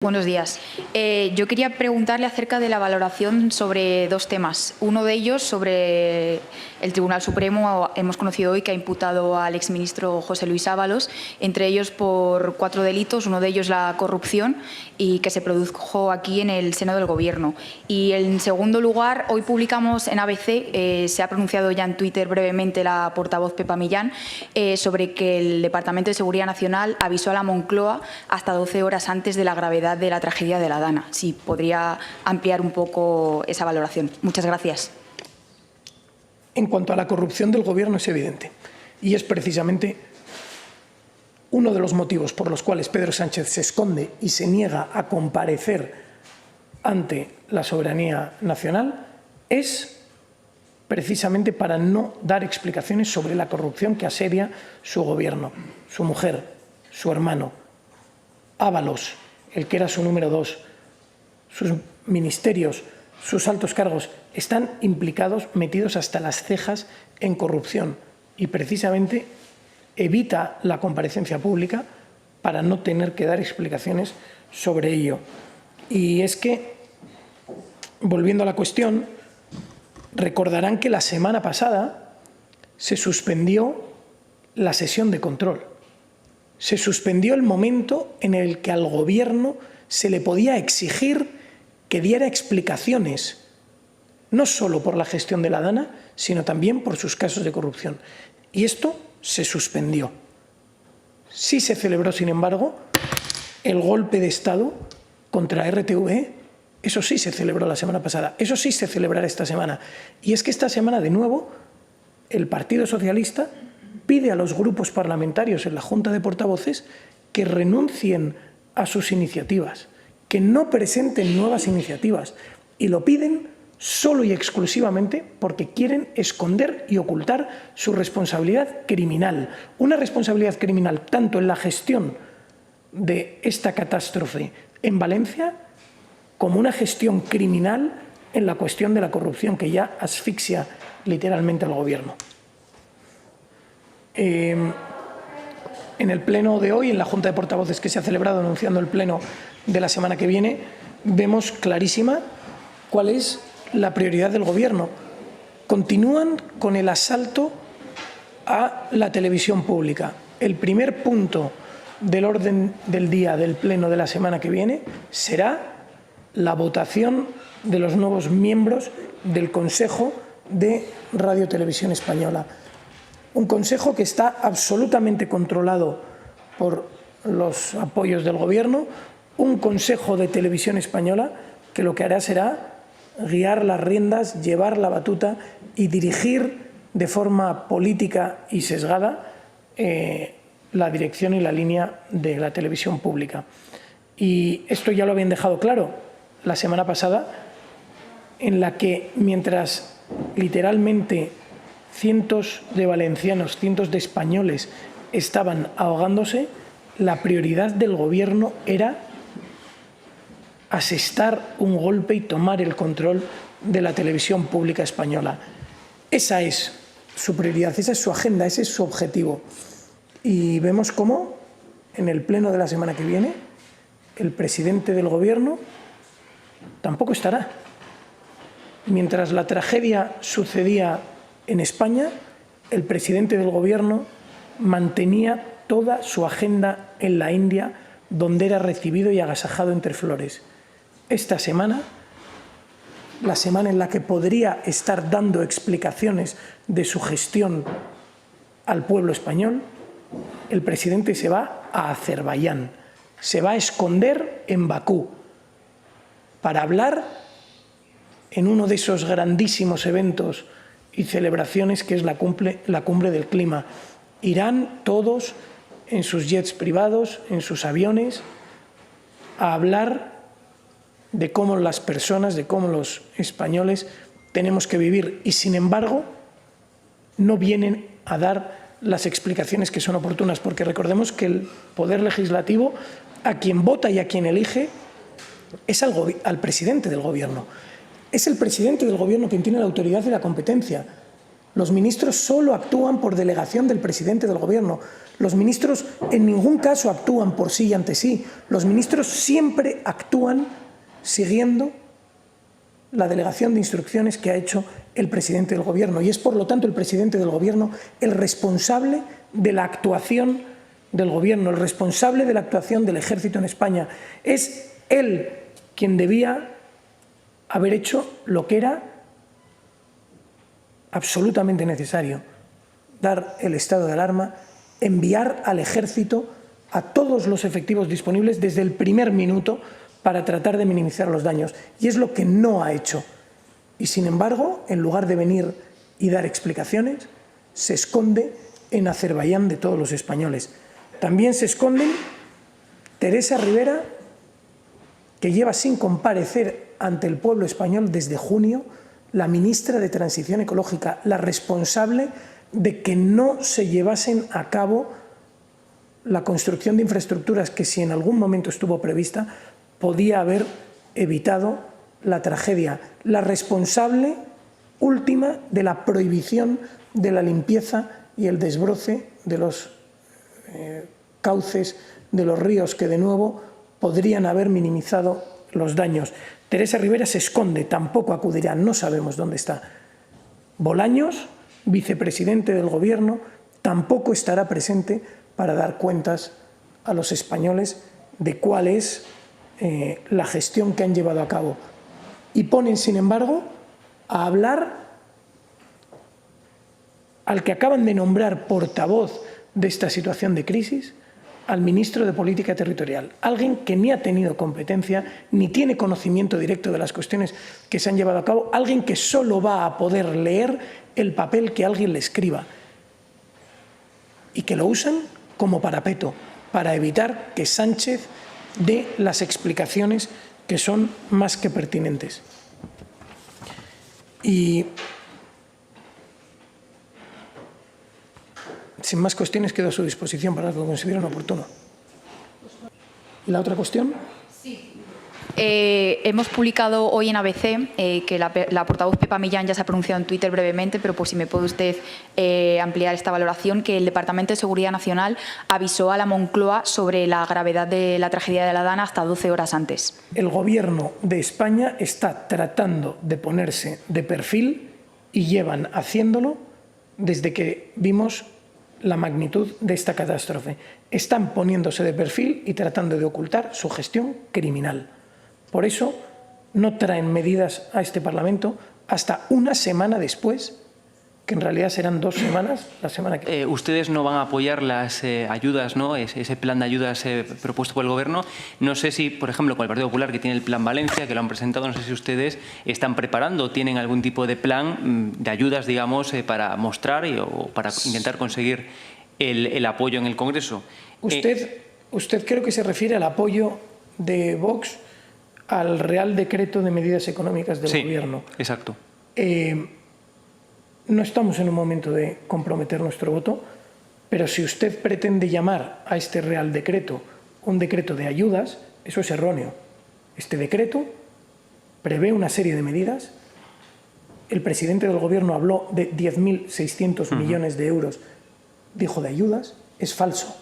Buenos días. Yo quería preguntarle acerca de la valoración sobre dos temas. Uno de ellos sobre el Tribunal Supremo. Hemos conocido hoy que ha imputado al exministro José Luis Ábalos, entre ellos por 4 delitos, uno de ellos la corrupción, y que se produjo aquí en el seno del Gobierno. Y en segundo lugar, hoy publicamos en ABC, se ha pronunciado ya en Twitter brevemente la portavoz Pepa Millán, sobre que el Departamento de Seguridad Nacional avisó a la Moncloa hasta 12 horas antes de la gravedad de la tragedia de la Dana. Si podría ampliar un poco esa valoración. Muchas gracias. En cuanto a la corrupción del Gobierno es evidente, y es precisamente uno de los motivos por los cuales Pedro Sánchez se esconde y se niega a comparecer ante la soberanía nacional, es precisamente para no dar explicaciones sobre la corrupción que asedia su Gobierno. Su mujer, su hermano, Ábalos, el que era su número 2, sus ministerios, sus altos cargos, están implicados, metidos hasta las cejas en corrupción, y precisamente evita la comparecencia pública para no tener que dar explicaciones sobre ello. Y es que, volviendo a la cuestión, recordarán que la semana pasada se suspendió la sesión de control. Se suspendió el momento en el que al Gobierno se le podía exigir que diera explicaciones, no solo por la gestión de la Dana, sino también por sus casos de corrupción. Y esto se suspendió. Sí se celebró, sin embargo, el golpe de Estado contra RTV. Eso sí se celebró la semana pasada. Eso sí se celebrará esta semana. Y es que esta semana, de nuevo, el Partido Socialista pide a los grupos parlamentarios en la Junta de Portavoces que renuncien a sus iniciativas, que no presenten nuevas iniciativas, y lo piden solo y exclusivamente porque quieren esconder y ocultar su responsabilidad criminal. Una responsabilidad criminal tanto en la gestión de esta catástrofe en Valencia como una gestión criminal en la cuestión de la corrupción que ya asfixia literalmente al Gobierno. En el pleno de hoy, en la Junta de Portavoces que se ha celebrado anunciando el pleno de la semana que viene, vemos clarísima cuál es la prioridad del Gobierno. Continúan con el asalto a la televisión pública. El primer punto del orden del día del pleno de la semana que viene será la votación de los nuevos miembros del Consejo de Radio Televisión Española. Un consejo que está absolutamente controlado por los apoyos del Gobierno, un Consejo de Televisión Española que lo que hará será guiar las riendas, llevar la batuta y dirigir de forma política y sesgada la dirección y la línea de la televisión pública. Y esto ya lo habían dejado claro la semana pasada, en la que mientras literalmente cientos de valencianos, cientos de españoles estaban ahogándose, la prioridad del Gobierno era asestar un golpe y tomar el control de la televisión pública española. Esa es su prioridad, esa es su agenda, ese es su objetivo. Y vemos cómo en el pleno de la semana que viene el presidente del Gobierno tampoco estará. Mientras la tragedia sucedía en España, el presidente del Gobierno mantenía toda su agenda en la India, donde era recibido y agasajado entre flores. Esta semana, la semana en la que podría estar dando explicaciones de su gestión al pueblo español, el presidente se va a Azerbaiyán, se va a esconder en Bakú para hablar en uno de esos grandísimos eventos y celebraciones que es la cumbre del clima. Irán todos en sus jets privados, en sus aviones, a hablar de cómo las personas, de cómo los españoles tenemos que vivir, y sin embargo no vienen a dar las explicaciones que son oportunas, porque recordemos que el Poder Legislativo, a quien vota y a quien elige, es al presidente del Gobierno. Es el presidente del Gobierno quien tiene la autoridad y la competencia. Los ministros solo actúan por delegación del presidente del Gobierno. Los ministros en ningún caso actúan por sí y ante sí. Los ministros siempre actúan siguiendo la delegación de instrucciones que ha hecho el presidente del Gobierno. Y es, por lo tanto, el presidente del Gobierno el responsable de la actuación del Gobierno, el responsable de la actuación del Ejército en España. Es él quien debía haber hecho lo que era absolutamente necesario: dar el estado de alarma, enviar al Ejército a todos los efectivos disponibles desde el primer minuto para tratar de minimizar los daños. Y es lo que no ha hecho. Y sin embargo, en lugar de venir y dar explicaciones, se esconde en Azerbaiyán de todos los españoles. También se esconden Teresa Rivera, que lleva sin comparecer ante el pueblo español desde junio, la ministra de Transición Ecológica, la responsable de que no se llevasen a cabo la construcción de infraestructuras que, si en algún momento estuvo prevista, podía haber evitado la tragedia. La responsable última de la prohibición de la limpieza y el desbroce de los cauces de los ríos que, de nuevo, podrían haber minimizado los daños. Teresa Rivera se esconde, tampoco acudirá, no sabemos dónde está. Bolaños, vicepresidente del Gobierno, tampoco estará presente para dar cuentas a los españoles de cuál es la gestión que han llevado a cabo. Y ponen, sin embargo, a hablar al que acaban de nombrar portavoz de esta situación de crisis, al ministro de Política Territorial, alguien que ni ha tenido competencia, ni tiene conocimiento directo de las cuestiones que se han llevado a cabo, alguien que solo va a poder leer el papel que alguien le escriba y que lo usan como parapeto para evitar que Sánchez dé las explicaciones que son más que pertinentes. Y sin más cuestiones, quedo a su disposición para lo que consideren oportuno. ¿Y la otra cuestión? Sí. Hemos publicado hoy en ABC que la portavoz Pepa Millán ya se ha pronunciado en Twitter brevemente, pero por si me puede usted ampliar esta valoración, que el Departamento de Seguridad Nacional avisó a la Moncloa sobre la gravedad de la tragedia de la Dana hasta 12 horas antes. El Gobierno de España está tratando de ponerse de perfil y llevan haciéndolo desde que vimos la magnitud de esta catástrofe. Están poniéndose de perfil y tratando de ocultar su gestión criminal. Por eso no traen medidas a este Parlamento hasta una semana después, que en realidad serán 2 semanas, la semana que... Ustedes no van a apoyar las ayudas, ¿no? Ese plan de ayudas propuesto por el Gobierno. No sé si, por ejemplo, con el Partido Popular, que tiene el Plan Valencia, que lo han presentado, no sé si ustedes están preparando o tienen algún tipo de plan de ayudas, digamos, para mostrar o para intentar conseguir el apoyo en el Congreso. Usted creo que se refiere al apoyo de Vox al Real Decreto de Medidas Económicas del Gobierno. Sí, exacto. No estamos en un momento de comprometer nuestro voto, pero si usted pretende llamar a este Real Decreto un decreto de ayudas, eso es erróneo. Este decreto prevé una serie de medidas. El presidente del Gobierno habló de 10.600 millones de euros, dijo de ayudas, es falso.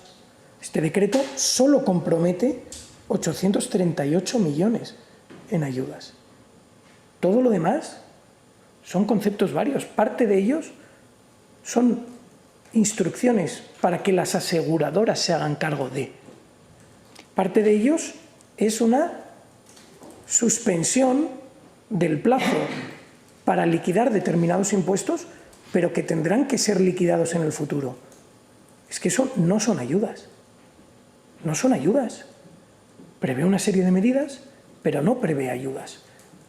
Este decreto solo compromete 838 millones en ayudas. Todo lo demás son conceptos varios. Parte de ellos son instrucciones para que las aseguradoras se hagan cargo de. Parte de ellos es una suspensión del plazo para liquidar determinados impuestos, pero que tendrán que ser liquidados en el futuro. Es que eso no son ayudas. No son ayudas. Prevé una serie de medidas, pero no prevé ayudas.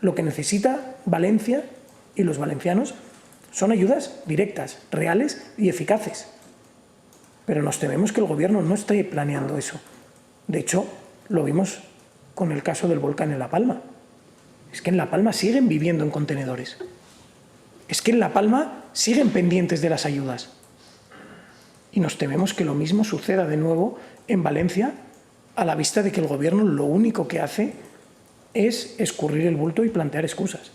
Lo que necesita Valencia y los valencianos son ayudas directas, reales y eficaces. Pero nos tememos que el Gobierno no esté planeando eso. De hecho, lo vimos con el caso del volcán en La Palma. Es que en La Palma siguen viviendo en contenedores. Es que en La Palma siguen pendientes de las ayudas. Y nos tememos que lo mismo suceda de nuevo en Valencia, a la vista de que el Gobierno lo único que hace es escurrir el bulto y plantear excusas.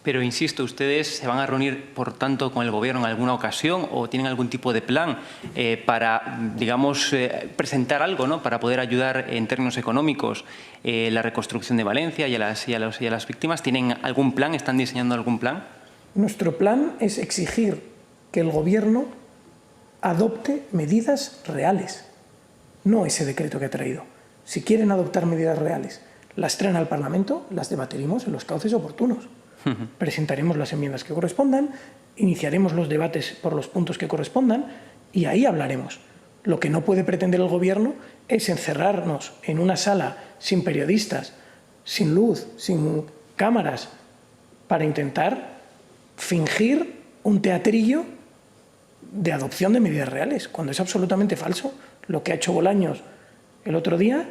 Pero insisto, ¿ustedes se van a reunir, por tanto, con el Gobierno en alguna ocasión o tienen algún tipo de plan para, digamos, presentar algo, ¿no?, para poder ayudar en términos económicos la reconstrucción de Valencia y a las víctimas? ¿Tienen algún plan? ¿Están diseñando algún plan? Nuestro plan es exigir que el Gobierno adopte medidas reales, no ese decreto que ha traído. Si quieren adoptar medidas reales, las traen al Parlamento, las debatiremos en los cauces oportunos. Presentaremos las enmiendas que correspondan, iniciaremos los debates por los puntos que correspondan y ahí hablaremos. Lo que no puede pretender el Gobierno es encerrarnos en una sala sin periodistas, sin luz, sin cámaras, para intentar fingir un teatrillo de adopción de medidas reales, cuando es absolutamente falso lo que ha hecho Bolaños el otro día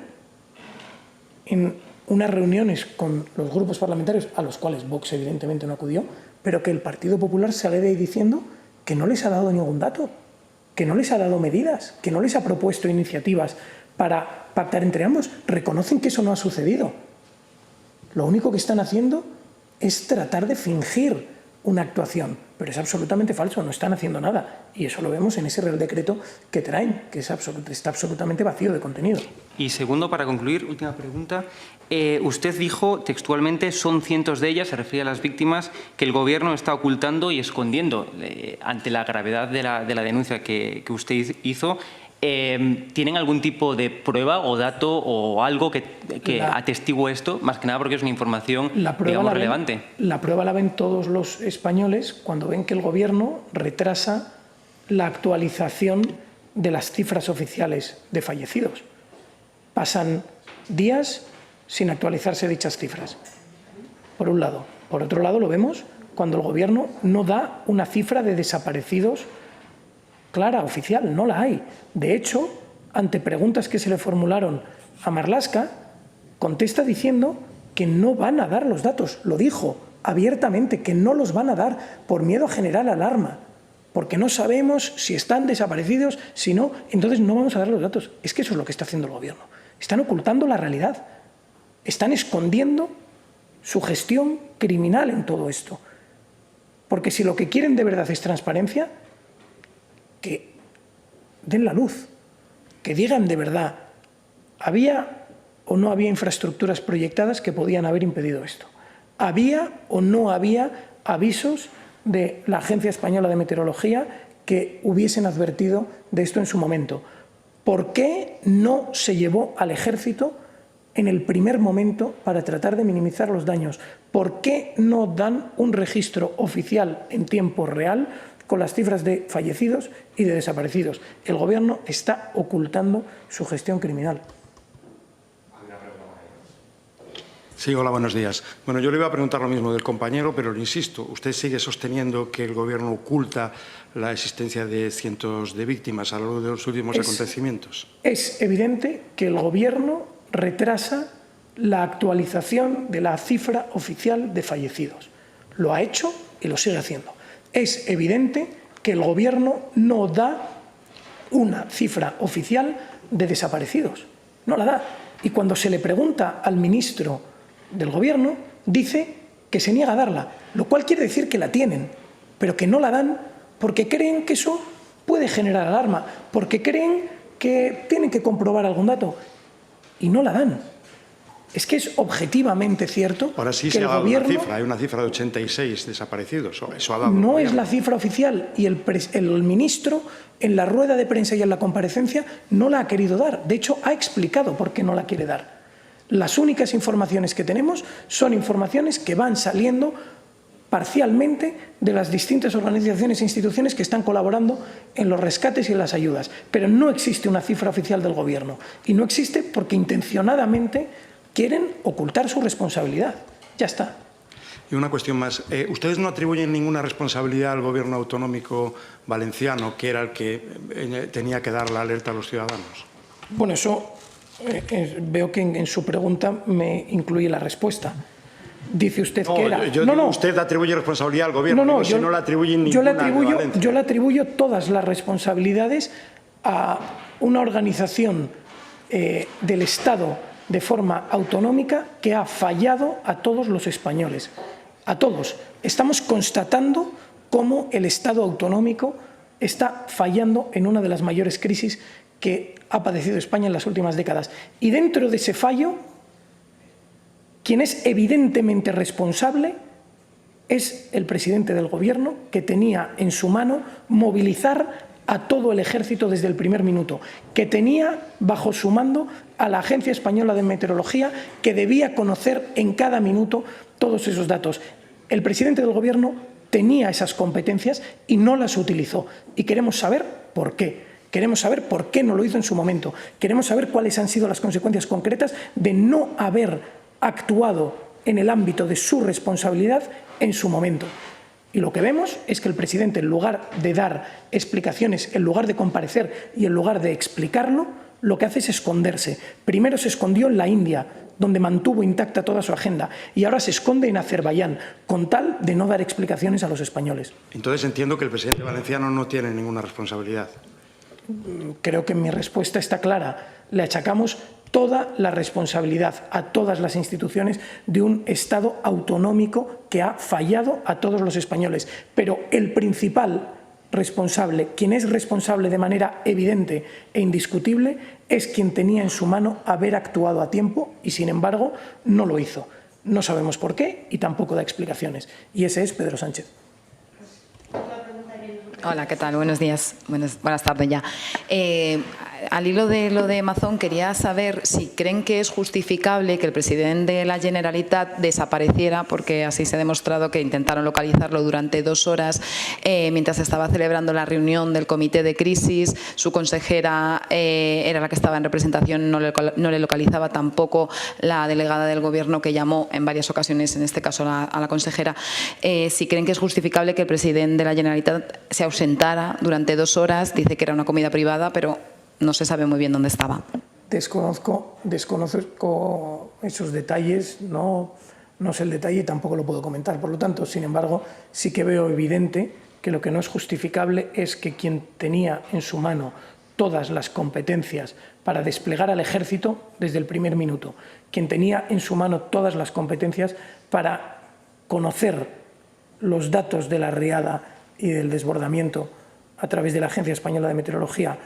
en unas reuniones con los grupos parlamentarios, a los cuales Vox evidentemente no acudió, pero que el Partido Popular sale de ahí diciendo que no les ha dado ningún dato, que no les ha dado medidas, que no les ha propuesto iniciativas para pactar entre ambos. Reconocen que eso no ha sucedido. Lo único que están haciendo es tratar de fingir una actuación, pero es absolutamente falso, no están haciendo nada. Y eso lo vemos en ese Real Decreto que traen, que está absolutamente vacío de contenido. Y segundo, para concluir, última pregunta. Usted dijo textualmente, son cientos de ellas, se refiere a las víctimas, que el Gobierno está ocultando y escondiendo. Ante la gravedad de la denuncia que usted hizo, ¿tienen algún tipo de prueba o dato o algo que atestigue esto? Más que nada porque es una información, digamos, relevante. La prueba la ven todos los españoles cuando ven que el Gobierno retrasa la actualización de las cifras oficiales de fallecidos. Pasan días sin actualizarse dichas cifras, por un lado. Por otro lado, lo vemos cuando el Gobierno no da una cifra de desaparecidos clara, oficial, no la hay. De hecho, ante preguntas que se le formularon a Marlaska, contesta diciendo que no van a dar los datos. Lo dijo abiertamente, que no los van a dar por miedo a generar alarma, porque no sabemos si están desaparecidos, si no, entonces no vamos a dar los datos. Es que eso es lo que está haciendo el Gobierno. Están ocultando la realidad. Están escondiendo su gestión criminal en todo esto. Porque si lo que quieren de verdad es transparencia, que den la luz, que digan de verdad, ¿había o no había infraestructuras proyectadas que podían haber impedido esto? ¿Había o no había avisos de la Agencia Española de Meteorología que hubiesen advertido de esto en su momento? ¿Por qué no se llevó al Ejército en el primer momento para tratar de minimizar los daños? ¿Por qué no dan un registro oficial en tiempo real con las cifras de fallecidos y de desaparecidos? El Gobierno está ocultando su gestión criminal. Sí, hola, buenos días. Bueno, yo le iba a preguntar lo mismo del compañero, pero le insisto, usted sigue sosteniendo que el Gobierno oculta la existencia de cientos de víctimas a lo largo de los últimos acontecimientos. Es evidente que el Gobierno retrasa la actualización de la cifra oficial de fallecidos. Lo ha hecho y lo sigue haciendo. Es evidente que el Gobierno no da una cifra oficial de desaparecidos. No la da. Y cuando se le pregunta al ministro del Gobierno, dice que se niega a darla, lo cual quiere decir que la tienen, pero que no la dan porque creen que eso puede generar alarma, porque creen que tienen que comprobar algún dato y no la dan. Es que es objetivamente cierto. Ahora sí que se ha dado Gobierno, una cifra, hay una cifra de 86 desaparecidos. Eso ha dado no es la cifra oficial y el ministro en la rueda de prensa y en la comparecencia no la ha querido dar. De hecho, ha explicado por qué no la quiere dar. Las únicas informaciones que tenemos son informaciones que van saliendo parcialmente de las distintas organizaciones e instituciones que están colaborando en los rescates y en las ayudas. Pero no existe una cifra oficial del Gobierno. Y no existe porque intencionadamente quieren ocultar su responsabilidad. Ya está. Y una cuestión más. ¿Ustedes no atribuyen ninguna responsabilidad al Gobierno autonómico valenciano, que era el que tenía que dar la alerta a los ciudadanos? Bueno, eso veo que en su pregunta me incluye la respuesta. Dice usted que era... Usted atribuye responsabilidad al Gobierno. No, si no la atribuyen ninguna yo le atribuyo todas las responsabilidades a una organización del Estado de forma autonómica que ha fallado a todos los españoles. a todos. Estamos constatando cómo el Estado autonómico está fallando en una de las mayores crisis que ha padecido España en las últimas décadas. Y dentro de ese fallo, quien es evidentemente responsable es el presidente del Gobierno, que tenía en su mano movilizar a todo el ejército desde el primer minuto, que tenía bajo su mando a la Agencia Española de Meteorología, que debía conocer en cada minuto todos esos datos. El presidente del Gobierno tenía esas competencias y no las utilizó. Y queremos saber por qué. Queremos saber por qué no lo hizo en su momento. Queremos saber cuáles han sido las consecuencias concretas de no haber actuado en el ámbito de su responsabilidad en su momento. Y lo que vemos es que el presidente, en lugar de dar explicaciones, en lugar de comparecer y en lugar de explicarlo, lo que hace es esconderse. Primero se escondió en la India, donde mantuvo intacta toda su agenda, y ahora se esconde en Azerbaiyán, con tal de no dar explicaciones a los españoles. Entonces entiendo que el presidente valenciano no tiene ninguna responsabilidad. Creo que mi respuesta está clara. Le achacamos toda la responsabilidad a todas las instituciones de un Estado autonómico que ha fallado a todos los españoles. Pero el principal responsable, quien es responsable de manera evidente e indiscutible, es quien tenía en su mano haber actuado a tiempo y, sin embargo, no lo hizo. No sabemos por qué y tampoco da explicaciones. Y ese es Pedro Sánchez. Hola, ¿qué tal? Buenos días. Buenas tardes ya. Al hilo de lo de Mazón, quería saber si creen que es justificable que el presidente de la Generalitat desapareciera, porque así se ha demostrado que intentaron localizarlo durante 2 horas mientras estaba celebrando la reunión del comité de crisis. Su consejera era la que estaba en representación, no le localizaba tampoco la delegada del Gobierno, que llamó en varias ocasiones, en este caso a la consejera. Si creen que es justificable que el presidente de la Generalitat se ausentara durante 2 horas. Dice que era una comida privada, pero no se sabe muy bien dónde estaba. Desconozco esos detalles, no sé el detalle y tampoco lo puedo comentar. Por lo tanto, sin embargo, sí que veo evidente que lo que no es justificable es que quien tenía en su mano todas las competencias para desplegar al ejército desde el primer minuto, quien tenía en su mano todas las competencias para conocer los datos de la riada y del desbordamiento a través de la Agencia Española de Meteorología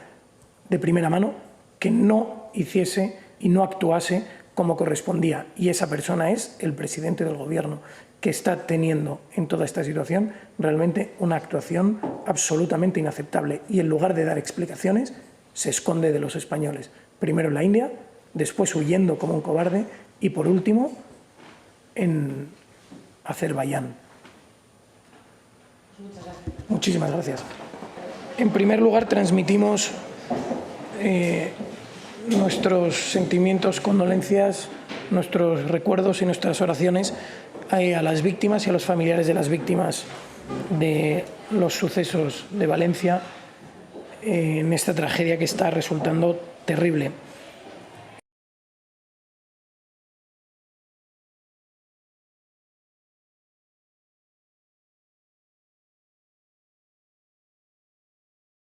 de primera mano, que no hiciese y no actuase como correspondía. Y esa persona es el presidente del Gobierno, que está teniendo en toda esta situación realmente una actuación absolutamente inaceptable. Y en lugar de dar explicaciones, se esconde de los españoles. Primero en la India, después huyendo como un cobarde y, por último, en Azerbaiyán. Muchísimas gracias. En primer lugar, transmitimos nuestros sentimientos, condolencias, nuestros recuerdos y nuestras oraciones a las víctimas y a los familiares de las víctimas de los sucesos de Valencia en esta tragedia que está resultando terrible.